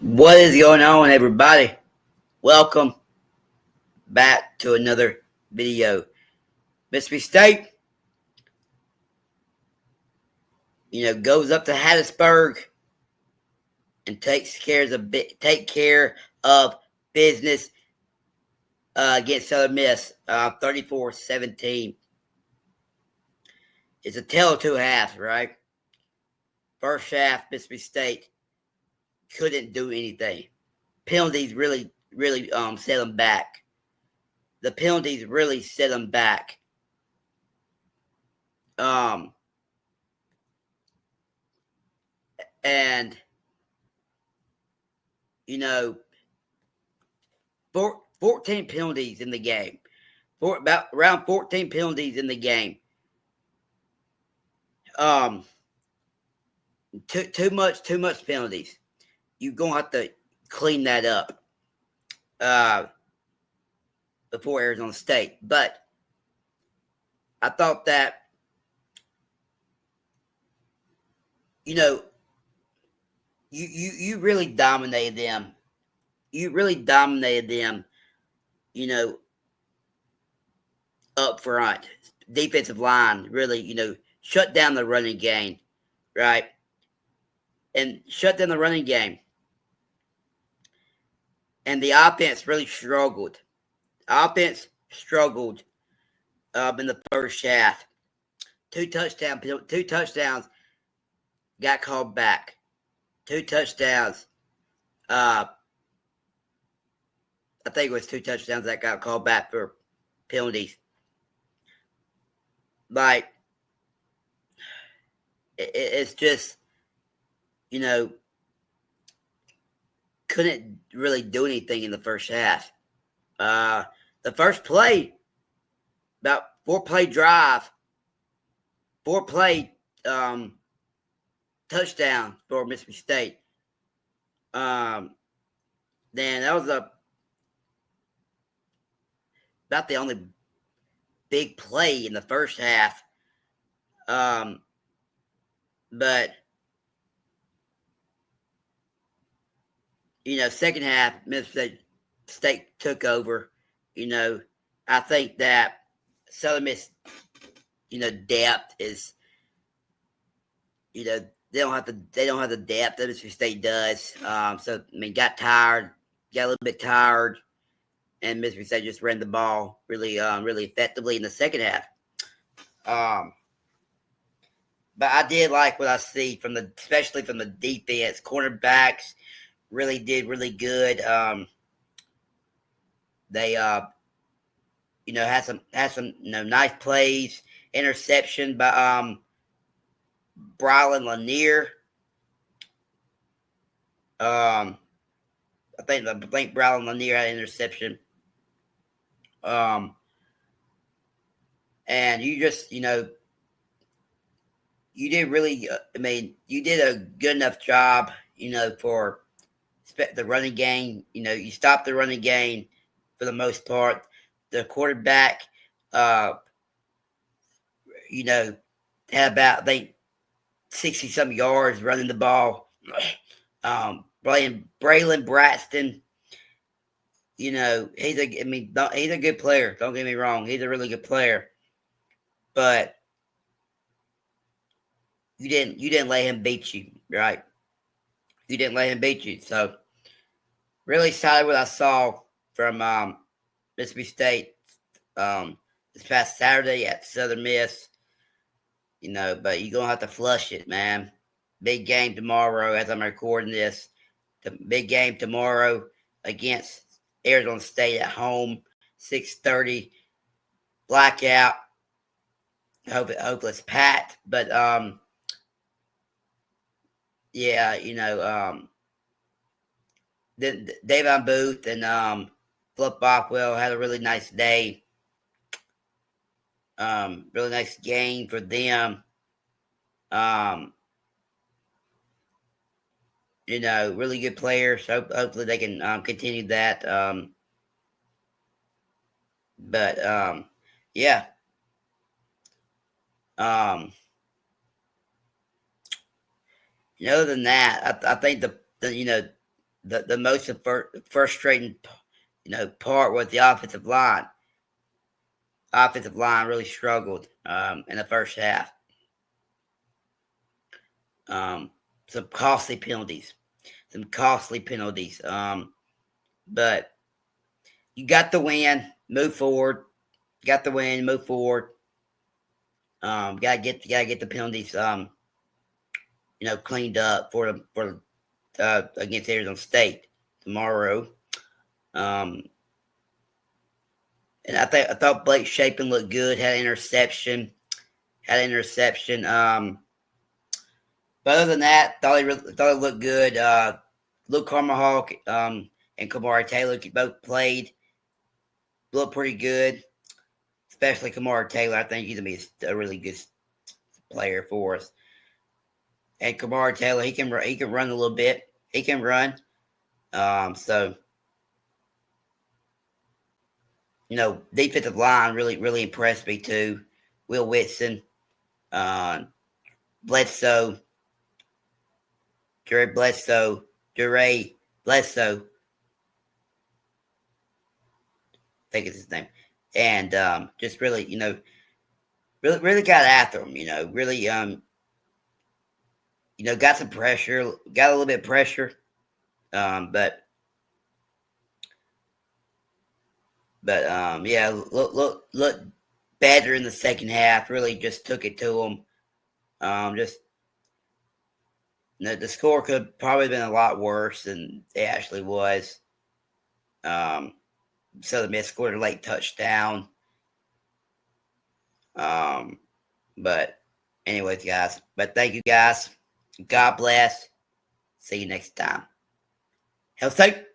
What is going on, everybody? Welcome back to another video. Mississippi State, goes up to Hattiesburg and take care of business against Southern Miss, 34-17. It's a tale of two halves, right? First half, Mississippi State couldn't do anything. Penalties really set them back. The penalties really set them back. And you know, 14 penalties in the game. Around 14 penalties in the game. Too much penalties. You're gonna have to clean that up before Arizona State. But I thought that you really dominated them. You really dominated them. Up front, defensive line really shut down the running game, right? And shut down the running game. And the offense really struggled. Offense struggled in the first half. Two touchdowns got called back. Two touchdowns. I think it was two touchdowns that got called back for penalties. Like, it's just, couldn't really do anything in the first half. The first play, about four-play touchdown for Mississippi State. Then that was about the only big play in the first half. But second half, Mississippi State took over. I think that Southern Miss, depth is, they don't have the depth that Mississippi State does. So got a little bit tired, and Mississippi State just ran the ball really effectively in the second half. But I did like what I see especially from the defense. Cornerbacks really did really good. They had some nice plays. Interception by Braylon Lanier. I think Braylon Lanier had an interception. And you just you did really. You did a good enough job. For the running game. You stopped the running game for the most part. The quarterback, had about, I think, 60-some yards running the ball. Braylon Braxton, he's a good player. Don't get me wrong. He's a really good player. But you didn't let him beat you, right? You didn't let him beat you. So really excited what I saw from Mississippi State this past Saturday at Southern Miss. But you're going to have to flush it, man. Big game tomorrow as I'm recording this. The big game tomorrow against Arizona State at home, 6:30. Blackout. Hope it's packed. But, Davon Booth and Fluff Bockwell had a really nice day. Really nice game for them. Really good players. Hopefully they can continue that. Yeah. Other than that, I think the the most frustrating, part was the offensive line. Offensive line really struggled in the first half. Some costly penalties. But you got the win. Move forward. Got the win. Move forward. Gotta get the penalties. Cleaned up for against Arizona State tomorrow. And I thought Blake Shapen looked good. Had an interception. But other than that, thought he looked good. Luke Carmahawk and Kamari Taylor both played. Looked pretty good, especially Kamari Taylor. I think he's gonna be a really good player for us. And Kamari Taylor, he can run a little bit. He can run. So defensive line really impressed me too. Will Whitson, Bledsoe, Dre Bledsoe. I think it's his name. And just really, really got after him. Really, got some pressure, got a little bit of pressure, but yeah, look better in the second half. Really, just took it to them. The score could have probably been a lot worse than it actually was. Southern Miss scored a late touchdown. But anyways, guys. But thank you, guys. God bless. See you next time. Hail State.